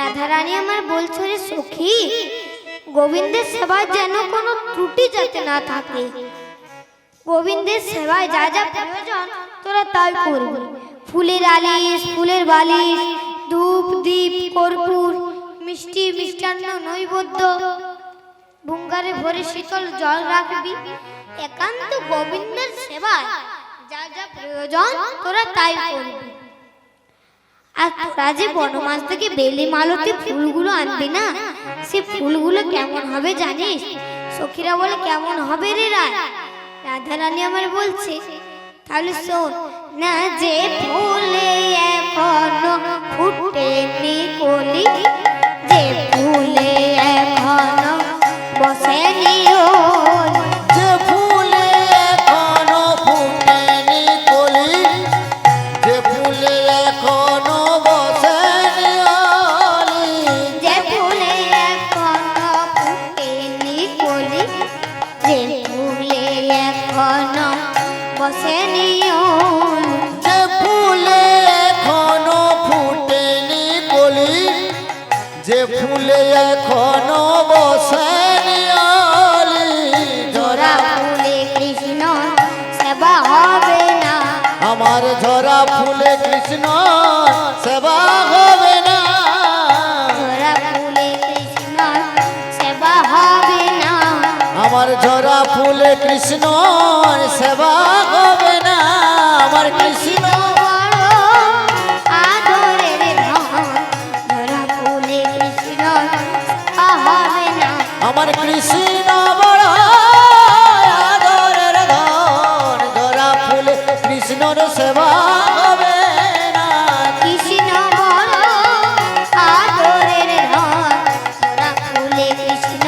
রাধারানী আমার বলছো রে সখী, গোবিন্দের সেবায় যেন কোনো ত্রুটি যাতে না থাকে। গোবিন্দের সেবায় যা যা প্রয়োজন তোরা তাই করবি। ফুলের আলিশ, ফুলের বালিশ, ধূপ দীপ কর্পূর, মিষ্টি মিষ্টান্ন নৈবেদ্য, বুঙ্গারে ভরে শীতল জল রাখবি। একান্ত গোবিন্দের সেবায় যা যা প্রয়োজন তোরা তাই করবি। আর তোরা যে বনমাস থেকে বেলি মালতী ফুলগুলো আনবি না, সে ফুলগুলো কেমন হবে জানিস? সখীরা বলে কেমন হবে রে রাধারানী আমার বলছে, তাহলে শোন না। যে ফুলে এখনো ফুটেনি কলি, যে ফুলে এখনো বসেনি ওলি, যে ফুলে এখনো ফুটেনি কলি, যে ফুলে এখনো বসেনি ওলি, যে ফুলে এখনো ফুটেনি কলি, যে ফুলে এখনো বসেনি ওলি, যে ফুলে এখনো ফুটেনি কলি, যে ফুলে এখনো বসেনি ওলি, জোড়া ফুলে কৃষ্ণ সেবা হবে না, আমার ঝরা ফুলে কৃষ্ণ সেবা হবে না, জোড়া ফুলে কৃষ্ণ সেবা হবে না, আমার ঝরা ফুলে কৃষ্ণ সেবা হবে না, আমার কৃষ্ণ বড় আদরের ধন, জোড়া ফুলে কৃষ্ণ সেবা হবে না, আমার কৃষ্ণ বড় আদরের ধন, ঝরা ফুলে কৃষ্ণর সেবা হবে না, কৃষ্ণ বড় আদরের ধন, জোড়া ফুলে কৃষ্ণ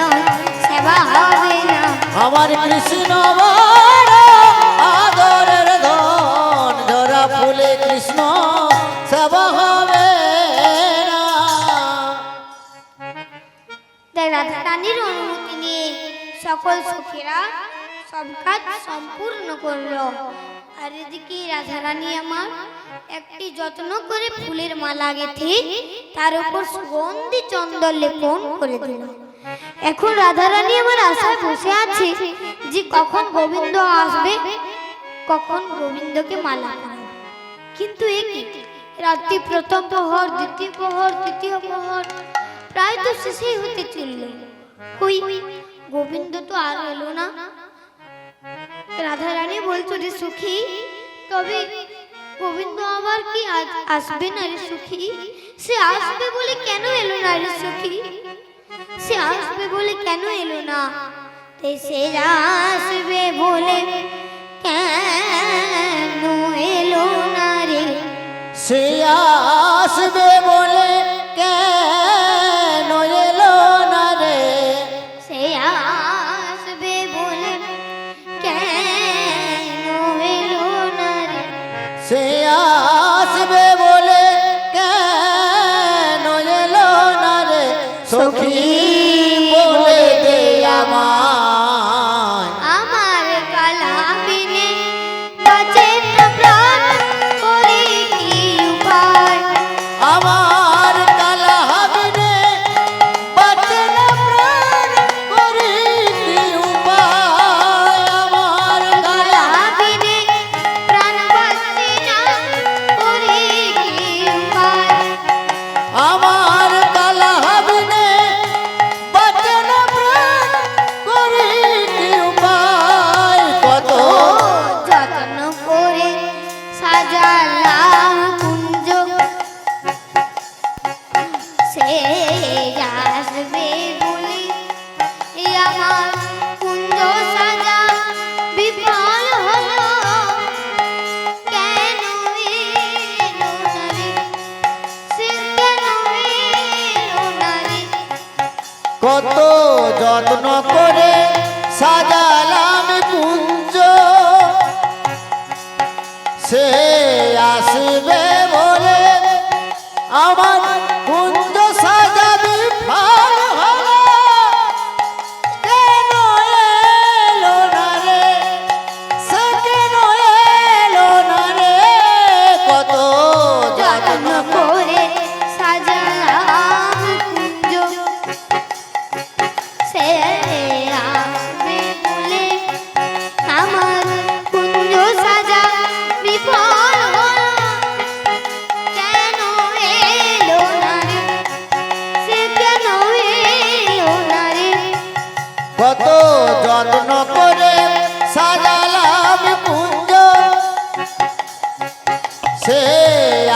সেবা হবে না, আমার কৃষ্ণ বড় আদরের ধন, ঝরা ফুলে কৃষ্ণ সেবা হবে না। তাই রাধারানীর অনুমতি নিয়ে সকল সখীরা সব কাজ সম্পূর্ণ করলো। আর এদিকে রাধারানী আমার একটি যত্ন করে ফুলের মালা গেঁথে তার উপর সুগন্ধি চন্দন লেপন করে দিল। এখন রাধারানী আমার আশায় বসে আছে যে কখন গোবিন্দ আসবে, কখন গোবিন্দকে মালা পরাবে। কিন্তু এ কি, রাত্রি প্রথম প্রহর, দ্বিতীয় প্রহর, তৃতীয় প্রহর প্রায় তো শেষই হতে চলল, কই গোবিন্দ তো আর এলো না। রাধারানী বলছো রে সুখী, তবে গোবিন্দ আবার কি আজ আসবে না রে সুখী? সে আসবে বলে কেন এলো না রে সুখী? সে আসবে বলে কেন এলো না? সে আসবে বলে কেন এলো না রে? সে আসবে বলে কেন এলো না রে? সে আসবে বলে কেন এলো না রে? সে আসবে বলে কেন এলো না রে? সখী বলে দে আমায়, আমার কালা বিনে বাঁচে না প্রাণ, করি কি উপায়? আমার কালা হাবিনে বাঁচে না প্রাণ, করি কি উপায়? আমার কালা কালা বিনে প্রাণ বাঁচে না, করি কি উপায়? আমার কালা হাবিনে বাঁচে না প্রাণ, করি কি উপায়? কত যত্ন করে সাজালাম কুঞ্জ, সে আসবে বলে আমার কুঞ্জ সাজা বিফল হলো, কেন এলো না রে? সে কেন এলো না রে? কত যত্ন করে সাজালাম কুঞ্জ, সে আসবে বলে আমার কুঞ্জ সাজা বিফল হলো, কেন এলো না রে? সে কেন এলো না রে? কত যত্ন করে সাজালাম সে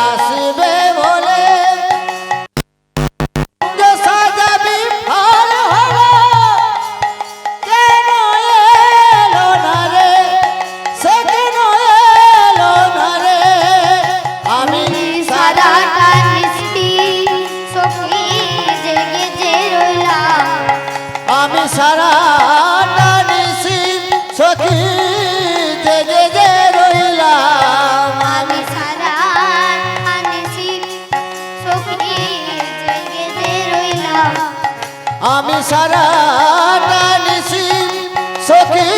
আসবে বলে যে সাজাবি ফল হলো কেন এলো না রে সে কেন এলো না রে আমি সারাটা মিষ্টি সখী জেগে যে রইলাম আমি সারাটা নিশি সখী জেগে যে রইলাম আমি সারা আনিসি সখী জেগে যে রইলাম আমি সারাটা নিশি সখী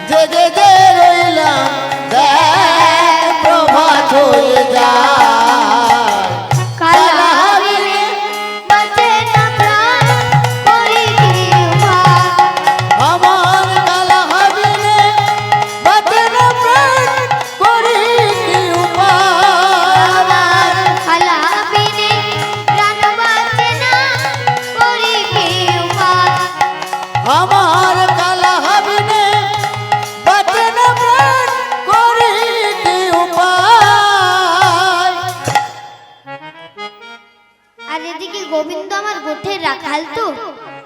জেগে যে রইলাম দেখ প্রভাত হয়ে যায় কালা হাবিলে বাঁচে না প্রাণ করি কি উপায় আমার কালা হাবিলে বাঁচে না প্রাণ করি কি উপায় কালা হাবিলে প্রাণ বাঁচে না করি কি উপায় আমার কালা হাবিলে বাঁচে না প্রাণ করি কি উপায় আর এদিকে গোবিন্দ আমার গোঠের রাখাল তো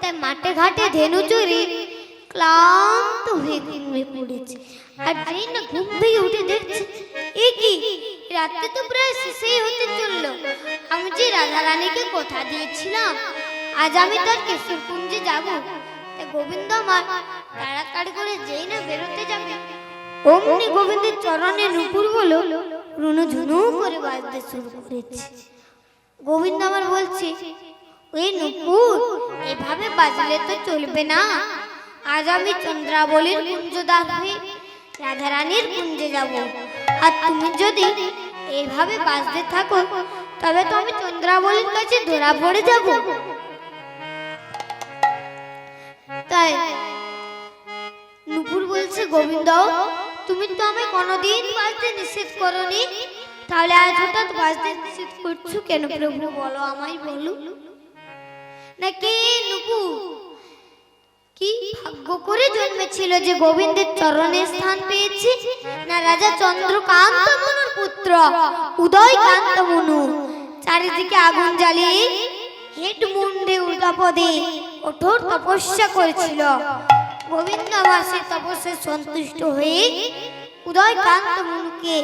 তাই মাঠে ঘাটে ধেনু চুরি ক্লান্ত হয়ে ঘুমিয়ে পড়েছে আর যেই না ঘুম থেকে উঠে দেখছে এ কি রাতে তো প্রায় শেষই হতে চললো আমি যে রাধা রানীকে কথা দিয়েছিলাম আজ আমি তার কেশরকুঞ্জে যাব তাই গোবিন্দ আমার তাড়াতাড়ি করে যেই না বেরোতে যাবে অমনি গোবিন্দের চরণে নুপুর বলো রুনু ঝুনু করে বাজতে শুরু করেছে গোবিন্দ আমার বলছে ওই নুপুর এভাবে বাজলে তো চলবে না আজ আমি চন্দ্রাবলীর কুঞ্জদার হয়ে রাধারানীর কুঞ্জে যাব আর তুমি যদি এইভাবে বাজতে থাকো তবে তো আমি চন্দ্রাবলীর কাছে ধরা পড়ে যাব তাই নুপুর বলছে গোবিন্দ তুমি তো আমায় কোনোদিন বাজতে নিষেধ করনি তাহলে আজ হঠাৎ বাজতে নিষেধ করছো কেন প্রভু বলো আমায় বলো নাকি নুপুর কি ভাগ্য করে জন্মেছিল যে গোবিন্দের চরণে স্থান পেয়েছি না রাজা চন্দ্রকান্ত মনুর পুত্র উদয়কান্ত মনু চারিদিকে আগুন জ্বালিয়ে হেট মুন্ডে ঊর্ধ্বপদে কঠোর তপস্যা করেছিল গোবিন্দ আমার সেই তপস্যায় সন্তুষ্ট হয়ে উদয়কান্ত মনুকে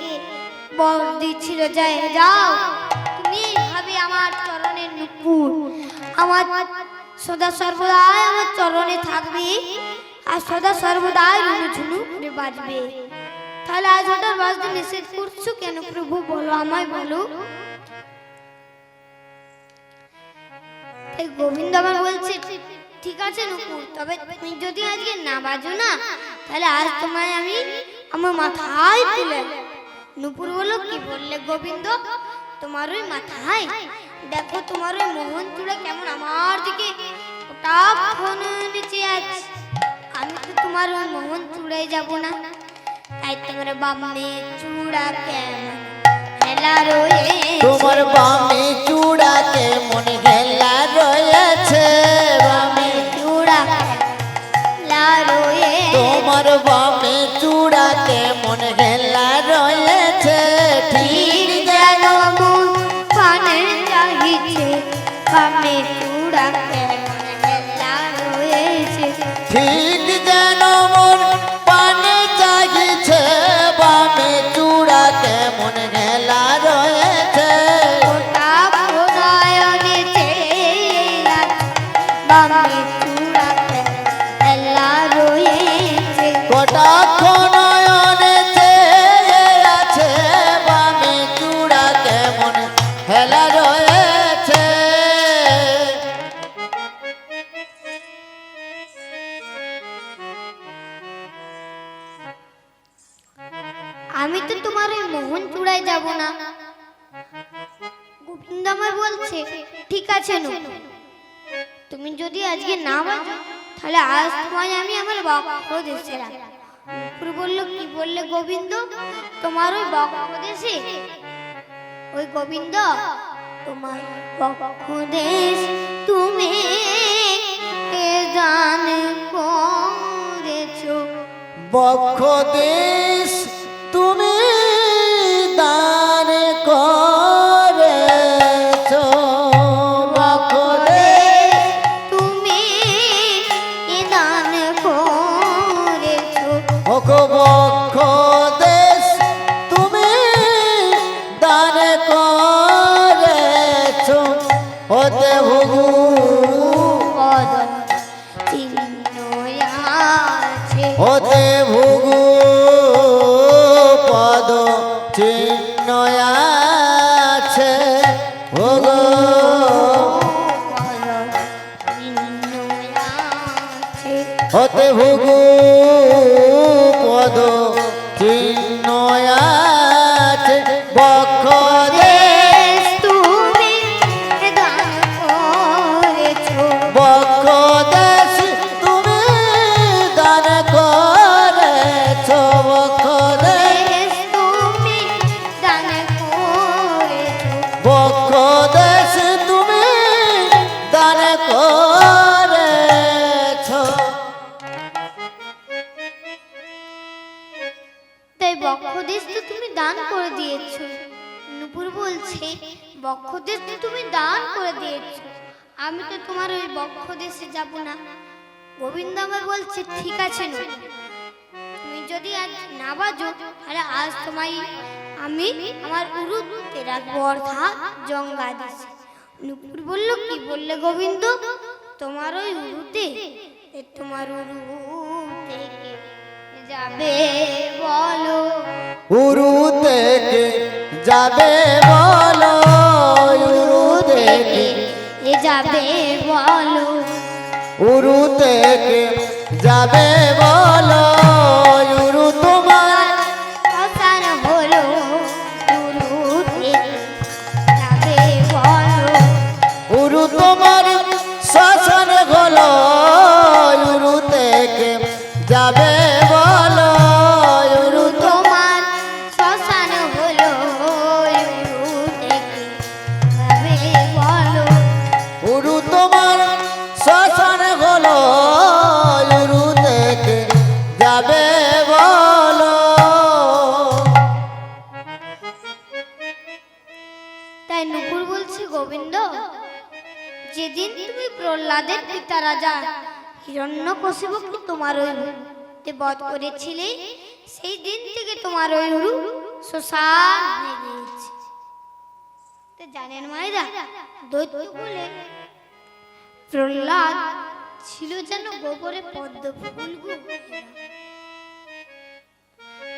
বর দিয়েছিল যায় যাও তুমি এইভাবে আমার চরণের নুপুর আমার সদা সর্বদাই আমার চরণে থাকবে আর সদা সর্বদাই রুনুঝুনু করে বাজবে তাহলে আজ হঠাৎ বাজতে নিষেধ করছো কেন প্রভু বলো আমায় বলো তাই গোবিন্দ আমার বলছে ঠিক আছে নুপুর তবে তুমি যদি আজকে না বাজো না তাহলে আজ তোমায় আমি আমার মাথায় তুলে নুপুর বলো কি বললে গোবিন্দ তোমার ওই মাথায় দেখো তোমার ওই মোহন চূড়া কেমন আমার দিকে ওটা ফোন নিচে আছে আমি তো তোমার ওই মোহন চূড়ায় যাব না তাই তোমার বামে চূড়া কেমন হেলা রয়ে তোমার বামে চূড়াতে মনে হেলা রয়েছে বামে চূড়া লা রয়ে তোমার বামে চূড়াতে মনে হেলা রয়েছে ঠিক ঠিক যেন মন পানে চাহিছে বামে চূড়া কেমন হেলা রয়েছে ঠিক যেন মন পানে চাহিছে বামে চূড়াতে মনে হেলা রয়েছে ওটা প্রণয়নে চেয়ে বামে চূড়া হেলা রয়েছে কটাক্ষ নয়নে চেয়ে আছে বামে চূড়াতে মনে হেলা রয়েছে আমি তো তোমার ওই মোহন চূড়ায় যাব না গোবিন্দ আমার বলছে ঠিক আছে নু তুমি যদি আজকে না বাজো তাহলে আজ তোমায় আমি আমার বক্ষ দেশে রাখবো নুপুর বলল কি বললে গোবিন্দ তোমার ওই বক্ষ দেশে ওই গোবিন্দ তোমার বক্ষ দেশ তুমি দান করেছো বক্ষ দেশ তুমি দান হতে ভুগু পদ চিহ্ন আছে বক্ষ দেশ তুমি দান করেছো বক্ষ দেশ তুমি দান করেছ বক্ষ দেশ তুমি দান করেছো বক্ষ দেশ তুমি দান করেছ। তাই বক্ষদেশ তো তুমি দান করে দিয়েছো। নুপুর বলছে বক্ষদেশ তো তুমি দান করে দিয়েছো, আমি তো তোমার ওই বক্ষদেশে যাব না। গোবিন্দ আমায় বলছে ঠিক আছে নুপুর, তুমি যদি আজ না বাজো তাহলে আজ তোমায় আমি আমার উরুতে রাখবো, অর্থাৎ জঙ্গা দেশে। নুপুর বলল কি বললে গোবিন্দ? তোমার ওই উরুতে, তোমার উরুতে যাবে বলো, উরু থেকে যাবে বলো উরু থেকে যাবে বলো, উরু থেকে যাবে বলো উরু তোমার শ্মশান হলো উরুতে যাবে বলো, উরু তোমার শ্মশান হলো উরু থেকে যাবে বলো উরু তোমার শ্মশান হলো উরুতে যাবে বলো, উরু তোমার শ্মশান হলো উরু থেকে যাবে বলো। তাই নুপুর বলছে গোবিন্দ, যেদিন তুমি প্রহ্লাদের পিতা রাজা হিরণ্যকশিপুকে তোমার ওই উরুতে বধ করেছিলে, সেই দিন থেকে তোমার ওই উরু শ্মশান হয়ে গিয়েছে। তো জানেন মায়েরা, দৈত্য বলে প্রহ্লাদ ছিল যেন গোবরে পদ্ম ফুল গো।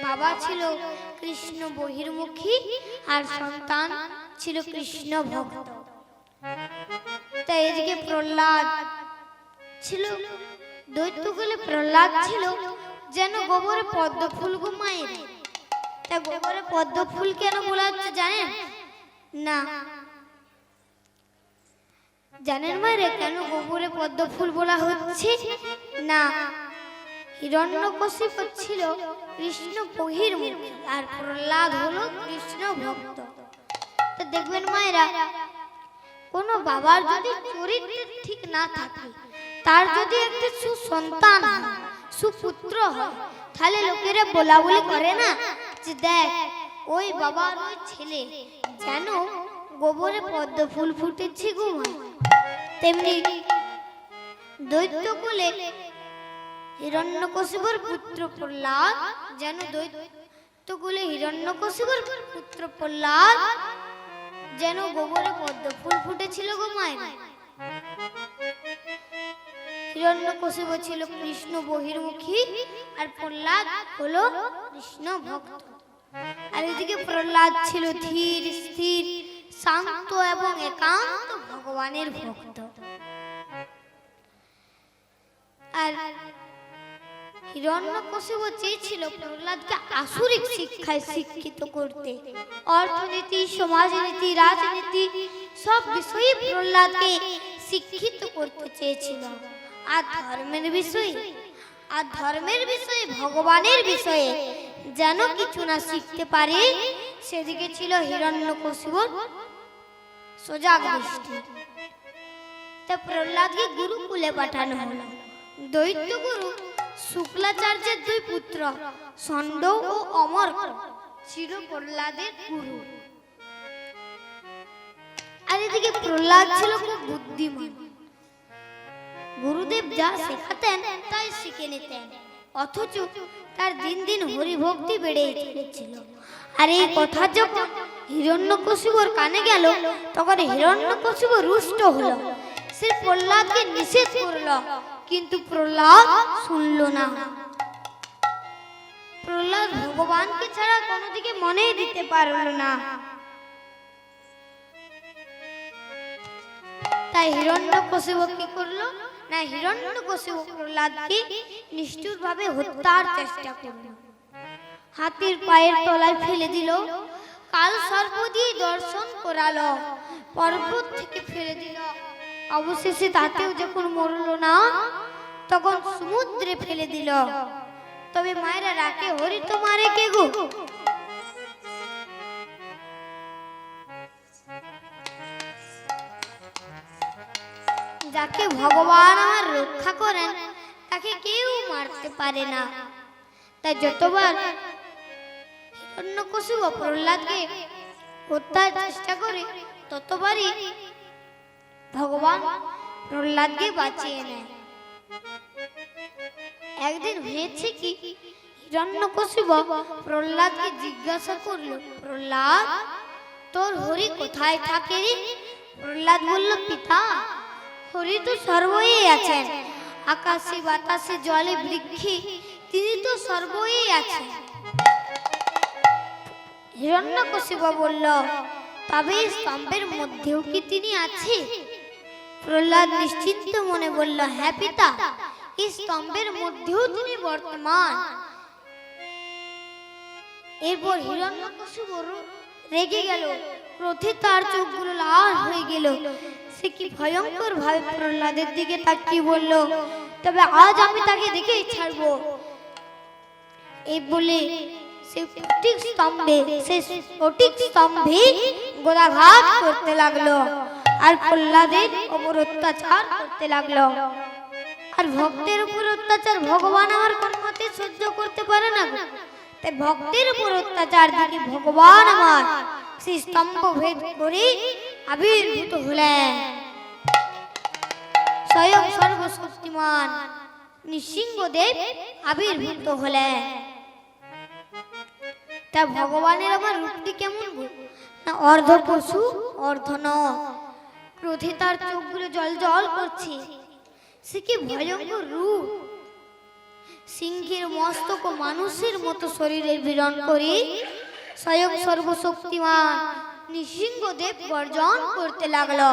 বাবা ছিল কৃষ্ণ বহির্মুখী আর সন্তান ছিল কৃষ্ণ ভক্ত। তাই এদিকে প্রহ্লাদ ছিল, দৈত্য বলে প্রহ্লাদ ছিল যেন গোবরে পদ্ম ফুল গো মায়ের। তা গোবরে পদ্ম ফুল কেন বলা হচ্ছে জানেন না? জানেন মায়েরা কেন গোবরে পদ্ম ফুল বলা হচ্ছে না? হিরণ্যকশিপু ছিল কৃষ্ণ বহির্মুখী আর প্রহ্লাদ হলো কৃষ্ণ ভক্ত। তো দেখবেন মায়েরা, কোন বাবার যদি চরিত্র ঠিক না থাকে, তার যদি একটা সুসন্তান হয়, সুপুত্র হয়, তাহলে লোকেরা বলা বলি করে না যে দেখ ওই বাবার ওই ছেলে যেন গোবরে পদ্ম ফুল ফুটেছে গো মা। তেমনি দৈত্য কুলে হিরণ্যকশিপুর পুত্র প্রহ্লাদ যেন দৈত্য কুলে হিরণ্যকশিপুর পুত্র প্রহ্লাদ যেন গোবরে পদ্ম ফুল ফুটেছিল গো মায়ের। হিরণ্যকশিপু ছিল কৃষ্ণ বহির্মুখী আর প্রহ্লাদ হলো কৃষ্ণ ভক্ত। আর এদিকে প্রহ্লাদ ছিল ধীর স্থির শান্ত এবং একান্ত ভগবানের ভক্ত। আর হিরণ্যকশিপু চেয়েছিল প্রহ্লাদকে আসুরিক শিক্ষায় শিক্ষিত করতে। অর্থনীতি, সমাজনীতি, রাজনীতি সব বিষয়ে প্রহ্লাদকে শিক্ষিত করতে চেয়েছিল। আর ধর্মের বিষয়ে ভগবানের বিষয়ে যেন কিছু না শিখতে পারে, সেদিকে ছিল হিরণ্যকশিপুর সজাগ দৃষ্টি। তা প্রহ্লাদকে গুরুকুলে পাঠানো হলো। দৈত্য গুরু শুক্লাচার্যের দুই পুত্র ষণ্ড ও অমর্ক ছিল প্রহ্লাদের গুরু। আর এদিকে প্রহ্লাদ ছিল খুব বুদ্ধিমান। গুরুদেব যা শেখাতেন তাই শিখে নিতেন, অথচ তার দিন দিন হরিভক্তি বেড়ে চলেছিল। আর এই কথা যখন হিরণ্যকশিপুর কানে গেল, তখন হিরণ্যকশিপু রুষ্ট হলো। সে প্রহ্লাদকে নিষেধ করলো, কিন্তু প্রহ্লাদ শুনল না। প্রহ্লাদ ভগবানকে ছাড়া কোনো দিকে মনেই দিতে পারল না। তাই হিরণ্যকশিপু কি করলো না হিরণ্যকশিপু প্রহ্লাদকে নিষ্ঠুরভাবে হত্যার চেষ্টা করল। হাতির পায়ের তলায় ফেলে দিল, কাল সর্প দিয়ে দর্শন করালো, পর্বত থেকে ফেলে দিল। অবশেষে তাতেও যখন মরল না, তখন সমুদ্রে ফেলে দিল। তবে মায়েরা রাখে হরি তো মারে কে গো? যাকে ভগবান আমার রক্ষা করেন তাকে কেউ মারতে পারে না। তাই যতবার হিরণ্যকশিপু প্রহ্লাদকে হত্যার চেষ্টা করে, ততবারই ভগবান প্রহ্লাদকে বাঁচিয়ে নেয়। একদিন হয়েছে কি, হিরণ্যকশিপু প্রহ্লাদকে জিজ্ঞাসা করলো, প্রহ্লাদ তোর হরি কোথায় থাকে রে? প্রহ্লাদ বলল, পিতা হরি তো সর্বই আছেন, আকাশে বাতাসে জলে বৃক্ষে তিনি তো সর্বই আছেন। হিরণ্যকশিপু বলল, তবে স্তম্ভের মধ্যেও কি তিনি আছে? প্রহ্লাদ নিশ্চিন্ত মনে বলল, হ্যাঁ পিতা, এই স্তম্ভের মধ্যেও তিনি বর্তমান। এরপর হিরণ্যকশিপু রেগে গেল, ক্রোধে তার চোখগুলো লাল হয়ে গেল। সে কি ভয়ঙ্কর ভাবে প্রহ্লাদের দিকে তাকিয়ে বলল, তবে আজ আমি তাকে দেখেই ছাড়বো। এই বলে সে স্ফটিক স্তম্ভে গোদাঘাত করতে লাগলো আর প্রহ্লাদের উপর অত্যাচার করতে লাগলো। আর ভক্তের উপর অত্যাচার ভগবান আমার কোন মতে সহ্য করতে পারে না। তাই ভক্তের উপর অত্যাচার দেখে ভগবান আমার সেই স্তম্ভ ভেদ করে আবির্ভূত হলেন। স্বয়ং সর্বশক্তিমান নৃসিংহদেব আবির্ভূত হলেন। তা ভগবানের আমার রূপটি কেমন না, অর্ধ পশু অর্ধ নর। ক্রোধে তার চোখগুলো জল জল করছে। সে কি ভয়ঙ্কর রূপ! সিংহের মস্তক ও মানুষের মতো শরীরে বিরণ করে স্বয়ং সর্বশক্তিমান নৃসিংহদেব গর্জন করতে লাগলো।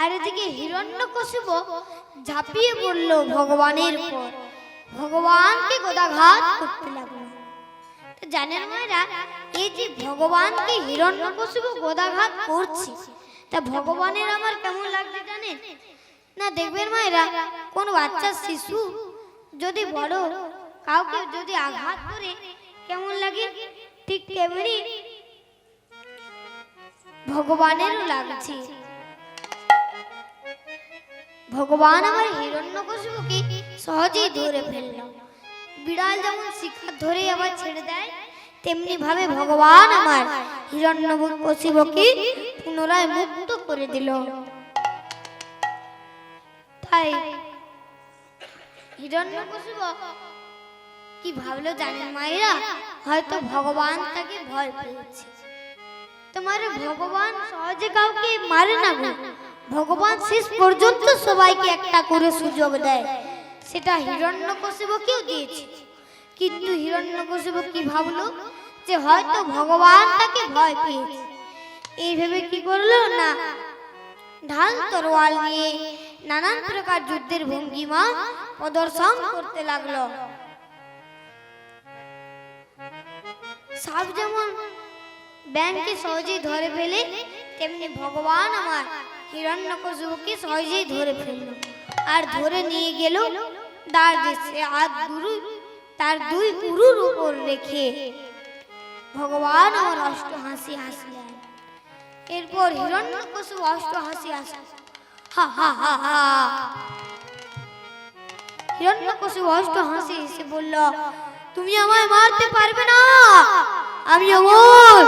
আর এদিকে হিরণ্যকশিপু ঝাঁপিয়ে পড়ল ভগবানের উপর, ভগবানকে গোদাঘাত করতে লাগলো। জানেন মায়েরা, এই যে ভগবানকে হিরণ্যকশিপু গোদাঘাত করছে, তা ভগবানের আমার কেমন লাগছে জানেন না? দেখবেন মায়েরা, কোন বাচ্চা শিশু যদি বড় কাউকে যদি আঘাত করে কেমন লাগে, ঠিক তেমনি ভগবানেরও লাগছে। ভগবান আমার হিরণ্যকশিপুকে সহজেই ধরে ফেলল। বিড়াল যেমন শিকার ধরে আবার ছেড়ে দেয়, তেমনি ভাবে ভগবান আমার হিরণ্যকশিপুকে পুনরায় মুক্ত করে দিল। তাই হিরণ্যকশিপু কি ভাবলো জানেন মায়েরা? হয়তো ভগবান তাকে ভয় পেয়েছে। তোমার ভগবান সহজে কাউকে মারে না গো। ভগবান শেষ পর্যন্ত সবাইকে একটা করে সুযোগ দেয়, সেটা হিরণ্যকশিপুকেও দিয়েছে। কিন্তু হিরণ্যকশিপু কি ভাবলো যে হয়তো ভগবান তাকে ভয় পেয়েছে। এই ভেবে কি করলো না, ঢাল তরোয়াল নিয়ে নানান প্রকার যুদ্ধের ভঙ্গিমা প্রদর্শন করতে লাগলো। সাপ যেমন ব্যাঙকে সহজেই ধরে ফেলে, তেমনি ভগবান আমার হিরণ্যকশিপুকে সহজেই ধরে ফেললো আর ধরে নিয়ে গেল তার দেশে। আর তার দুই উরুর উপর রেখে ভগবান আমার অষ্ট হাসি হাসলেন। এরপর হিরণ্যকশিপু অষ্ট হাসি হাসলেন, হা হা হা হা। হিরণ্যকশিপু অষ্ট হাসি হেসে বলল, তুমি আমায় মারতে পারবে না, আমি অমর,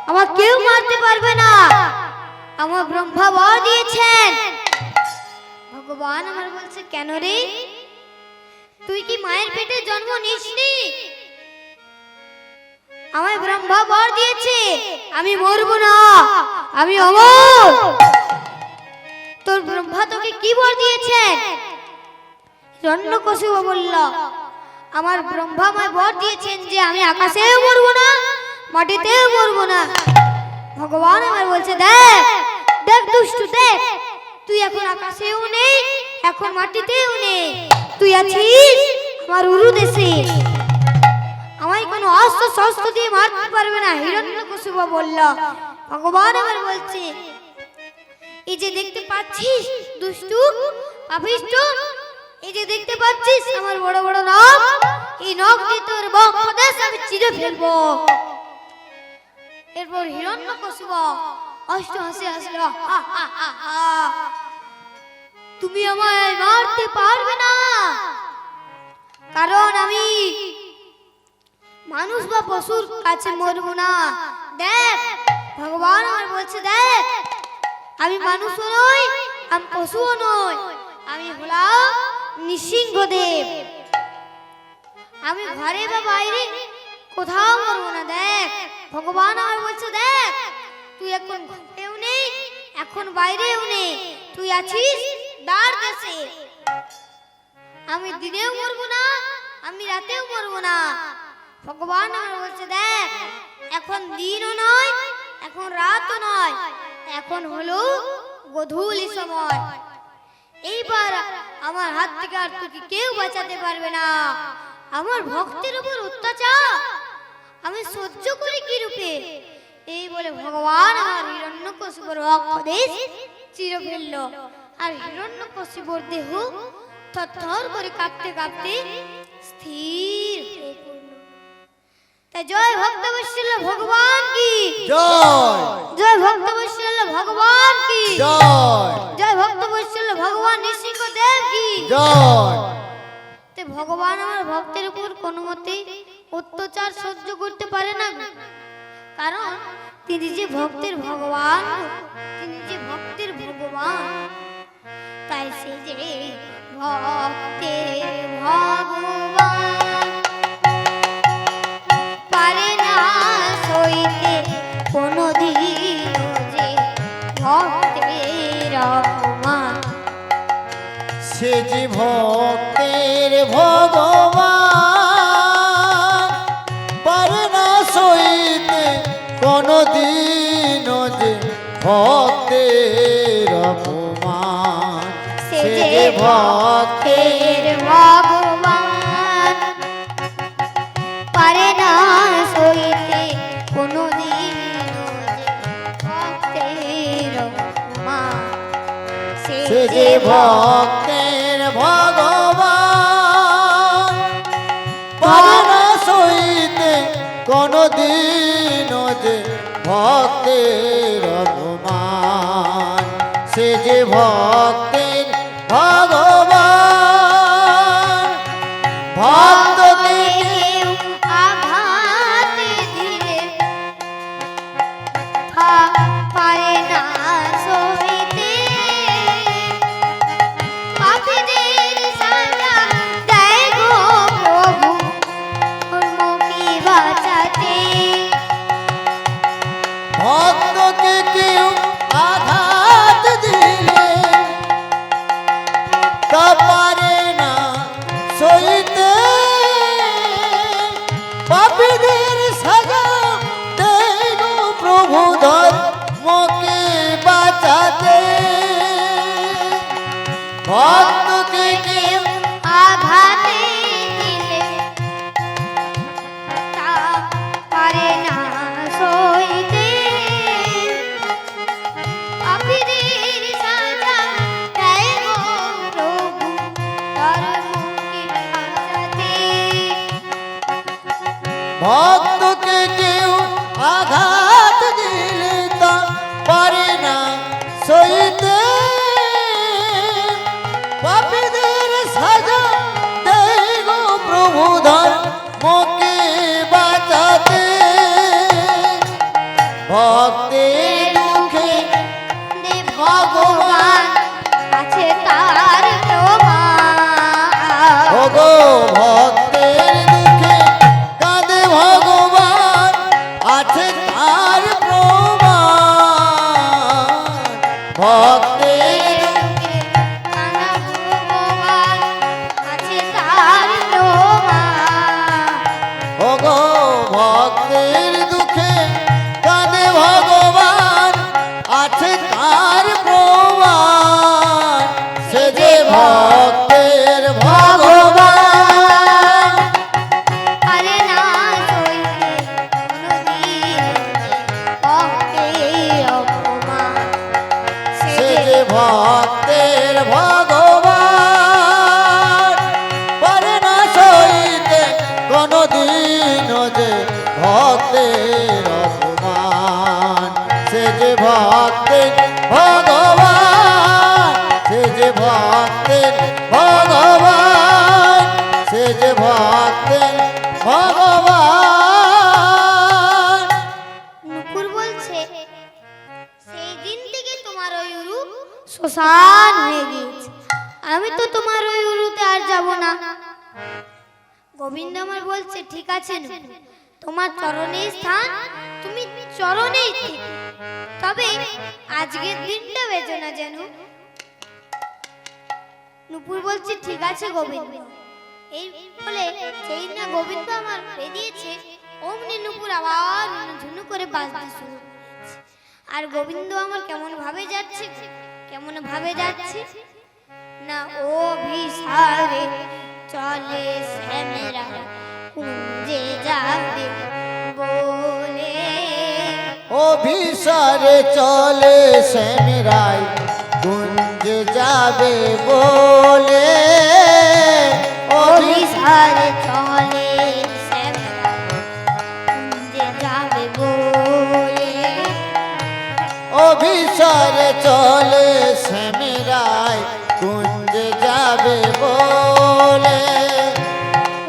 আমার কেউ মারতে পারবে না। আমার ব্রহ্মা বর দিয়েছেন। ভগবান আমার বলছে, কেন রে, তুই কি মায়ের পেটে জন্ম নিসনি? আমায় ব্রহ্মা বর দিয়েছে, আমি মরবো না, আমি অমর। তোর ব্রহ্মা তোকে কি বর দিয়েছেন? হিরণ্যকশিপু বলল, আমার ব্রহ্মা আমায় বর দিয়েছেন যে আমি আকাশেও মরবো না, মাটিতেও মরবো না। ভগবান আমার বলছে, দেখ দেখ দুষ্টু, দেখ তুই এখন আকাশেও নেই, এখন মাটিতেও নেই, তুই আছিস আমার উরু দেশে। আমায় কোনো অস্ত্র শস্ত্র দিয়ে মারতে পারবে না, হিরণ্যকশিপু বলল। ভগবান এবার বলছে, এই যে দেখতে পাচ্ছিস দুষ্টু পাপিষ্ঠ, এই যে দেখতে পাচ্ছিস আমার বড় বড় নখ, এই নখ দিয়ে তোর বক্ষদেশ আমি চিরে ফেলবো। এরপর হিরণ্যকশিপু অষ্ট হাসি হাসলো, হা, হা, হা, হা। তুমি আমায় মারতে পারবে না, কারণ আমি মানুষ বা পশুর কাছে মরবো না। দেখ, ভগবান আমার বলছে, দেখ আমি মানুষও নই, আমি পশুও নই, আমি হলাম নৃসিংহদেব। আমি ঘরে বা বাইরে কোথাও মরবো না। দেখ, ভগবান আমার বলছে, দেখ তুই এখন ঘরেও নেই, এখন বাইরেও নেই, তুই আছিস দ্বার দেশে। আমি দিনেও মরবো না, আমি রাতেও মরবো না। ভগবান আমার বলছে, দেখ এখন দিনও নয়, এখন রাতও নয়, এখন হলো গোধূলি সময়। এইবার আমার হাত থেকে আর তোকে কেউ বাঁচাতে পারবে না। আমার ভক্তের উপর অত্যাচার আমি সহ্য করি কি রূপে? এই বলে ভগবান আমার হিরণ্যকশিপুর বক্ষদেশ চিরে ফেলল। আর হিরণ্যকশিপুর দেহ থরথর করে কাঁপতে কাঁপতে স্থির হয়ে পড়ল। তাই জয় ভক্তবৎসল ভগবান কি জয়, জয় ভক্তবৎসল ভগবান কি জয়, জয় ভক্তবৎসল ভগবান নৃসিংহদেব কি জয়। তে ভগবান আমার ভক্তের উপর কোনো মতেই অত্যাচার সহ্য করতে পারে না, কারণ তিনি যে ভক্তের ভগবান, তিনি যে ভক্তের ভগবান। তাই সে যে ভক্তের ভগবান পারে না সইতে কোনোদিন যে ভক্তের অপমান। সে যে ভক্তের ভগবান পারে না সইতে কোনদিন যে ভক্তের অপমান। সে যে ভক্তের ভগবান পারে না সইতে কোনোদিন ভক্তের অপমান। সে যে ভক্তের ভগবান পারে না সইতে কোনদিন যে ভক্তের অপমান। সে যে ভক্তের ভগবান ভক্তকে কেউ আঘাত দিলে পারে না সইতে, পাপীদের সাজা দেয় গো প্রভু মুক্তি বাঁচাতে। ভক্তকে কেউ আঘাত দিলে তা পারে না সইতে, পাপীদের সাজা দেয় গো প্রভু ধর্মকে বাঁচাতে। ভক্তকে কেউ আঘাতে দিলে তা পারে না সইতে, পাপীদের সাজা দেয় গো প্রভু ধর্মকে বাঁচাতে। ভক্তকে কেউ আঘাত দিলে তা পারে না সইতে, পাপীদের সাজা দেয় গো প্রভু ধর্মকে বাঁচাতে। ভক্তের দুঃখে ভগবান আছে তার প্রমাণ। ওগো ভক্তের দুঃখে কাঁদে ভগবান আছে তার প্রমাণ। ভক্তের কানা ভগবান আছে তার প্রমাণ। ওগো ভক্তের দুঃখে কাঁদে ভগবান আছে তার প্রমাণ। সে যে ভক্ত ভক্তের ভগবান পারে না সইতে কোনদিন যে ভক্তের অপমান সে যে ভক্তের ভগবান সে যে ভক্তের ভগবান সে যে ভক্তের ভগবান। নুপুর বলছে সেই দিন থেকে তোমার ওই উরু শ্মশান হয়ে গিয়েছে, আমি তো তোমার ওই উরুতে আর যাব না। গোবিন্দ আমার বলছে ঠিক আছে নুপুর, তোমার চরণেই স্থান, তুমি চরণেই থেকো। তবে আজকের দিনটা বেজো না যেন। নুপুর বলছে ঠিক আছে গোবিন্দ। এই বলে সেই না গোবিন্দ আমার বেরিয়েছে, অমনি নুপুর আবার ঝুনু করে বাজতে শুরু করেছে। আর গোবিন্দ আমার কেমন ভাবে যাচ্ছে, কেমন ভাবে যাচ্ছে না, ও ভিসারে চলে শ্যামেরা কুঞ্জে যাবে বলে। অভিসারে চলে শ্যামেরাই কুঞ্জে যাবে বলে। অভিসারে চলে শ্যামেরা কুঞ্জে যাবে বলে। অভিসারে চলে শ্যামেরাই কুঞ্জে যাবে বলে।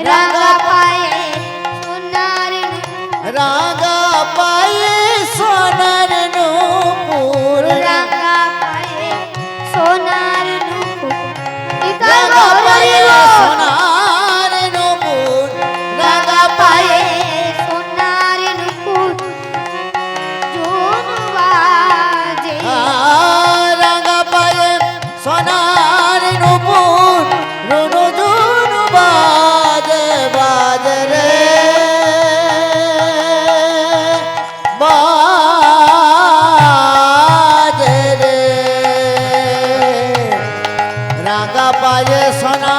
রাঙা পায়ে সোনার রাঙা পায়ে সোনার নূপুর রাঙা পায়ে সোনার নুপুর। রাঙা পায়ে সোনার নূপুর রাঙা পায়ে সোনার নুপুর জোন বাজে। রাঙা পায়ে সোনার নূপুর রুনু ঝুনু বাজে বাজে রে বাজে রে। রাঙা পায়ে সোনা